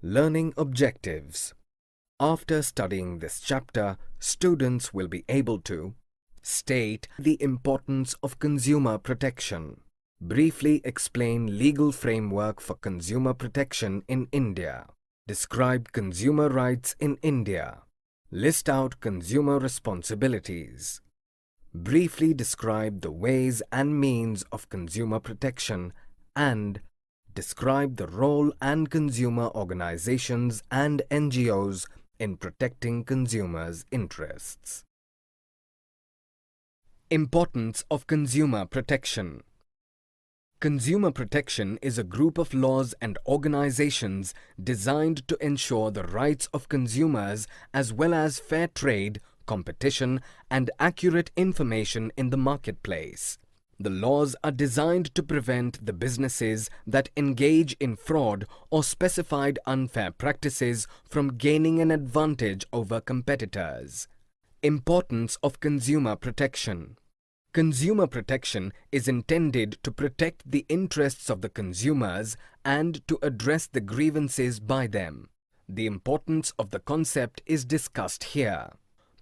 Learning objectives. After studying this chapter, students will be able to state the importance of consumer protection, briefly explain legal framework for consumer protection in India, describe consumer rights in India, list out consumer responsibilities, briefly describe the ways and means of consumer protection, and describe the role and consumer organizations and NGOs in protecting consumers' interests. Importance of consumer protection. Consumer protection is a group of laws and organizations designed to ensure the rights of consumers as well as fair trade, competition, and accurate information in the marketplace. The laws are designed to prevent the businesses that engage in fraud or specified unfair practices from gaining an advantage over competitors. Importance of consumer protection. Consumer protection is intended to protect the interests of the consumers and to address the grievances by them. The importance of the concept is discussed here.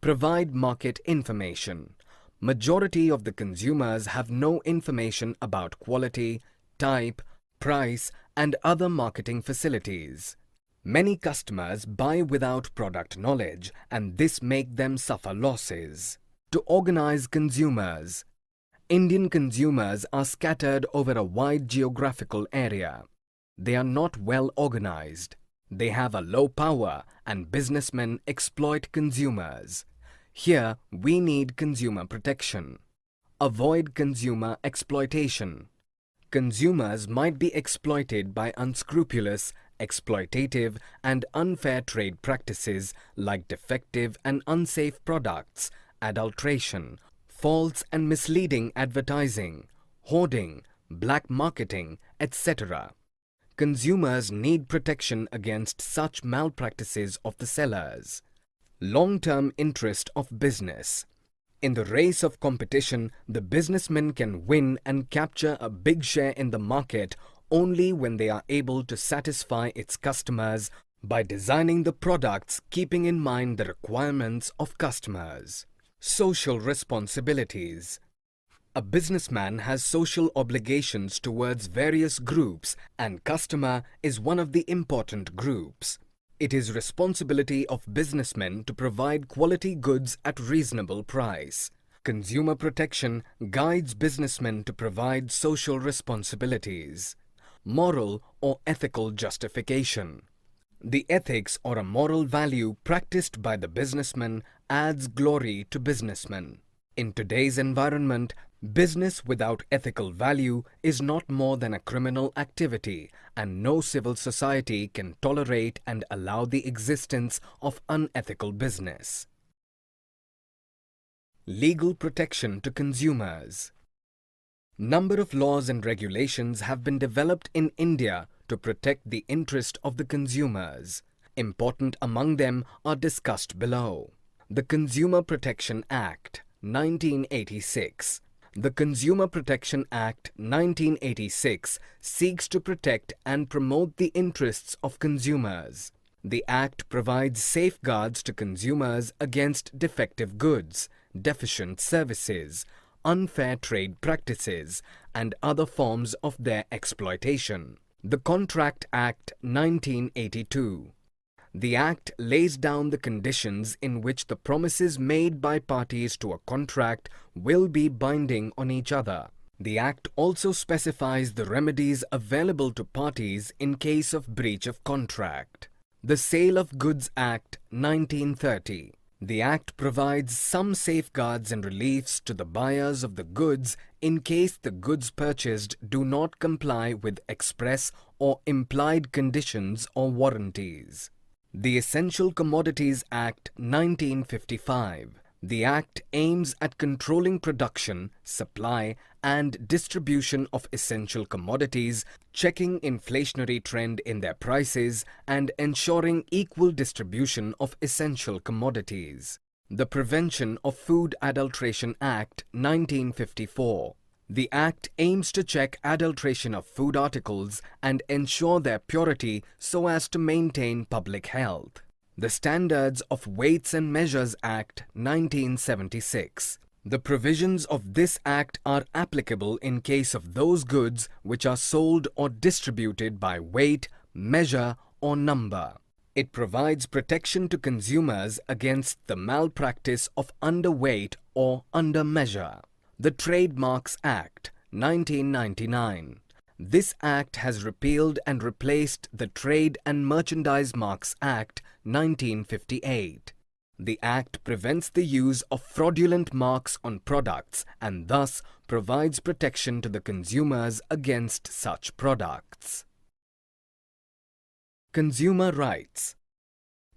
Provide market information. Majority of the consumers have no information about quality, type, price, and other marketing facilities. Many customers buy without product knowledge, and this makes them suffer losses. To organize consumers. Indian consumers are scattered over a wide geographical area. They are not well organized. They have a low power, and businessmen exploit consumers. Here, we need consumer protection. Avoid consumer exploitation. Consumers might be exploited by unscrupulous, exploitative, and unfair trade practices like defective and unsafe products, adulteration, false and misleading advertising, hoarding, black marketing, etc. Consumers need protection against such malpractices of the sellers. Long-term interest of business. In the race of competition, the businessman can win and capture a big share in the market only when they are able to satisfy its customers by designing the products keeping in mind the requirements of customers. Social responsibilities. A businessman has social obligations towards various groups, and customer is one of the important groups. It is responsibility of businessmen to provide quality goods at reasonable price. Consumer protection guides businessmen to provide social responsibilities. Moral or ethical justification. The ethics or a moral value practiced by the businessman adds glory to businessmen. In today's environment, business without ethical value is not more than a criminal activity, and no civil society can tolerate and allow the existence of unethical business. Legal protection to consumers. Number of laws and regulations have been developed in India to protect the interest of the consumers. Important among them are discussed below. The Consumer Protection Act, 1986. The Consumer Protection Act 1986 seeks to protect and promote the interests of consumers. The Act provides safeguards to consumers against defective goods, deficient services, unfair trade practices, and other forms of their exploitation. The Contract Act 1982. The Act lays down the conditions in which the promises made by parties to a contract will be binding on each other. The Act also specifies the remedies available to parties in case of breach of contract. The Sale of Goods Act 1930. The Act provides some safeguards and reliefs to the buyers of the goods in case the goods purchased do not comply with express or implied conditions or warranties. The Essential Commodities Act 1955. The Act aims at controlling production, supply, and distribution of essential commodities, checking inflationary trend in their prices, and ensuring equal distribution of essential commodities. The Prevention of Food Adulteration Act 1954. The Act aims to check adulteration of food articles and ensure their purity so as to maintain public health. The Standards of Weights and Measures Act 1976. The provisions of this Act are applicable in case of those goods which are sold or distributed by weight, measure, or number. It provides protection to consumers against the malpractice of underweight or undermeasure. The Trademarks Act 1999. This Act has repealed and replaced the Trade and Merchandise Marks Act 1958. The Act prevents the use of fraudulent marks on products and thus provides protection to the consumers against such products. Consumer rights.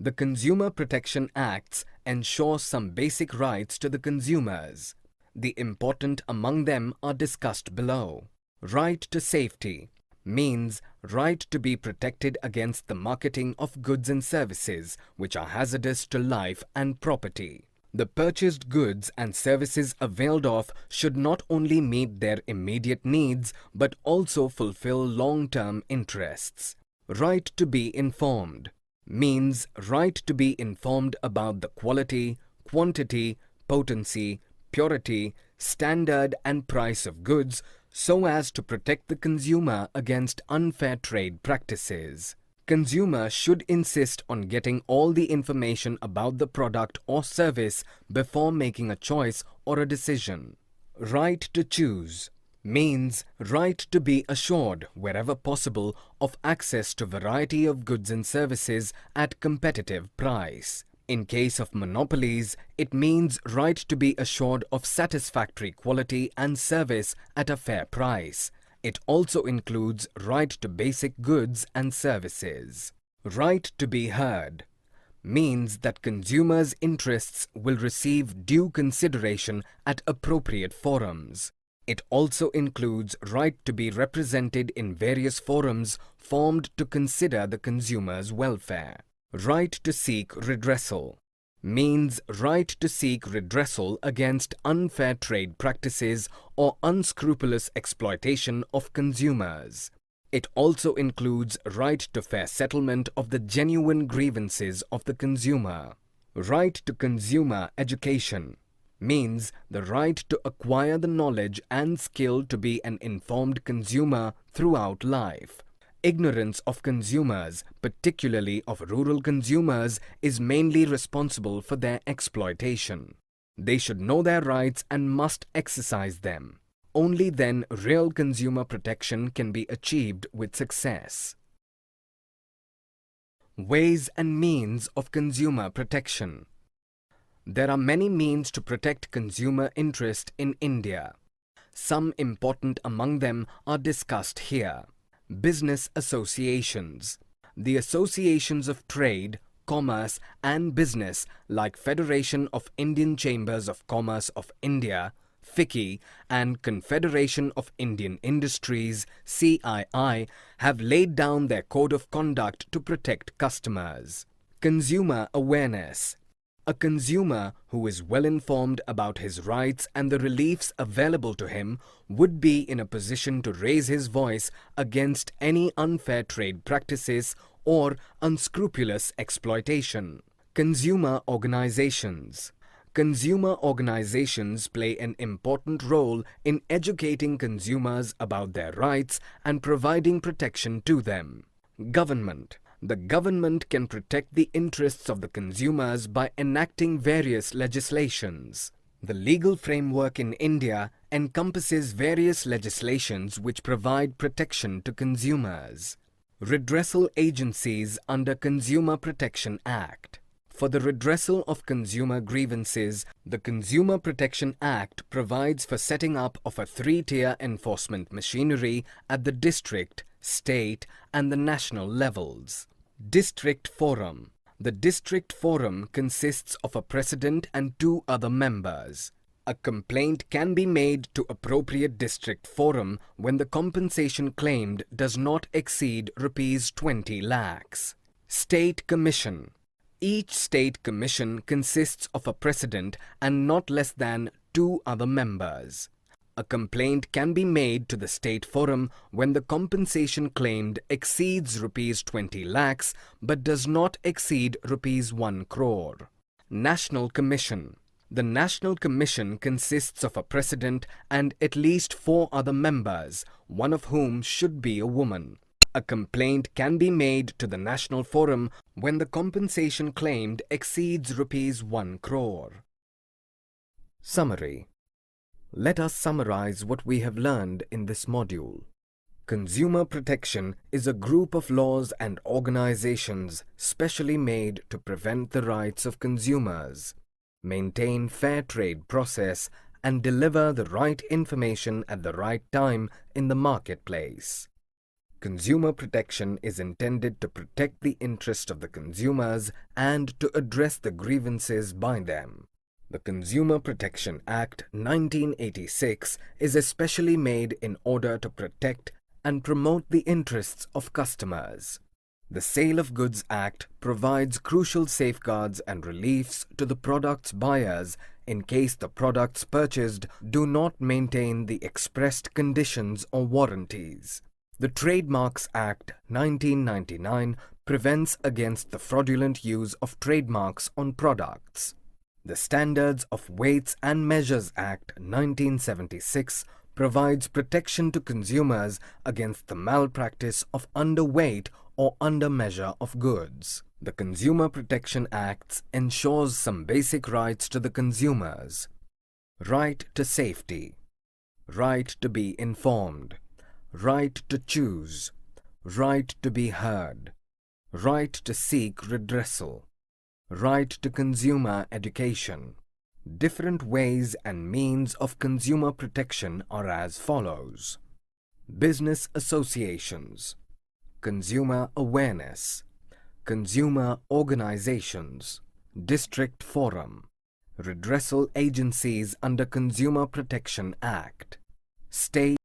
The Consumer Protection Acts ensure some basic rights to the consumers. The important among them are discussed below. Right to safety means right to be protected against the marketing of goods and services which are hazardous to life and property. The purchased goods and services availed of should not only meet their immediate needs but also fulfill long-term interests. Right to be informed means right to be informed about the quality, quantity, potency, purity, standard and price of goods so as to protect the consumer against unfair trade practices. Consumers should insist on getting all the information about the product or service before making a choice or a decision. Right to choose means right to be assured, wherever possible, of access to variety of goods and services at competitive price. In case of monopolies, it means right to be assured of satisfactory quality and service at a fair price. It also includes right to basic goods and services. Right to be heard means that consumers' interests will receive due consideration at appropriate forums. It also includes right to be represented in various forums formed to consider the consumer's welfare. Right to seek redressal means right to seek redressal against unfair trade practices or unscrupulous exploitation of consumers. It also includes right to fair settlement of the genuine grievances of the consumer. Right to consumer education means the right to acquire the knowledge and skill to be an informed consumer throughout life. Ignorance of consumers, particularly of rural consumers, is mainly responsible for their exploitation. They should know their rights and must exercise them. Only then real consumer protection can be achieved with success. Ways and means of consumer protection. There are many means to protect consumer interest in India. Some important among them are discussed here. Business associations. The associations of trade, commerce and business like Federation of Indian Chambers of Commerce of India, FICCI, and Confederation of Indian Industries, CII, have laid down their code of conduct to protect customers. Consumer awareness. A consumer who is well informed about his rights and the reliefs available to him would be in a position to raise his voice against any unfair trade practices or unscrupulous exploitation. Consumer organizations. Consumer organizations play an important role in educating consumers about their rights and providing protection to them. Government. The government can protect the interests of the consumers by enacting various legislations. The legal framework in India encompasses various legislations which provide protection to consumers. Redressal agencies under Consumer Protection Act. For the redressal of consumer grievances, the Consumer Protection Act provides for setting up of a three-tier enforcement machinery at the district, state, and the national levels. District Forum. The District Forum consists of a president and 2 other members. A complaint can be made to appropriate district forum when the compensation claimed does not exceed Rs 20 lakhs. State Commission. Each state commission consists of a president and not less than 2 other members. A complaint can be made to the State Forum when the compensation claimed exceeds rupees 20 lakhs but does not exceed rupees 1 crore. National Commission. The National Commission consists of a president and at least 4 other members, one of whom should be a woman. A complaint can be made to the National Forum when the compensation claimed exceeds rupees 1 crore. Summary. Let us summarize what we have learned in this module. Consumer protection is a group of laws and organizations specially made to prevent the rights of consumers, maintain fair trade process, and deliver the right information at the right time in the marketplace. Consumer protection is intended to protect the interest of the consumers and to address the grievances by them. The Consumer Protection Act 1986 is especially made in order to protect and promote the interests of customers. The Sale of Goods Act provides crucial safeguards and reliefs to the product's buyers in case the products purchased do not maintain the expressed conditions or warranties. The Trademarks Act 1999 prevents against the fraudulent use of trademarks on products. The Standards of Weights and Measures Act 1976 provides protection to consumers against the malpractice of underweight or undermeasure of goods. The Consumer Protection Act ensures some basic rights to the consumers. Right to safety, right to be informed, right to choose, right to be heard, right to seek redressal, right to consumer education. Different ways and means of consumer protection are as follows. Business associations, consumer awareness, consumer organizations, district forum, redressal agencies under Consumer Protection Act, state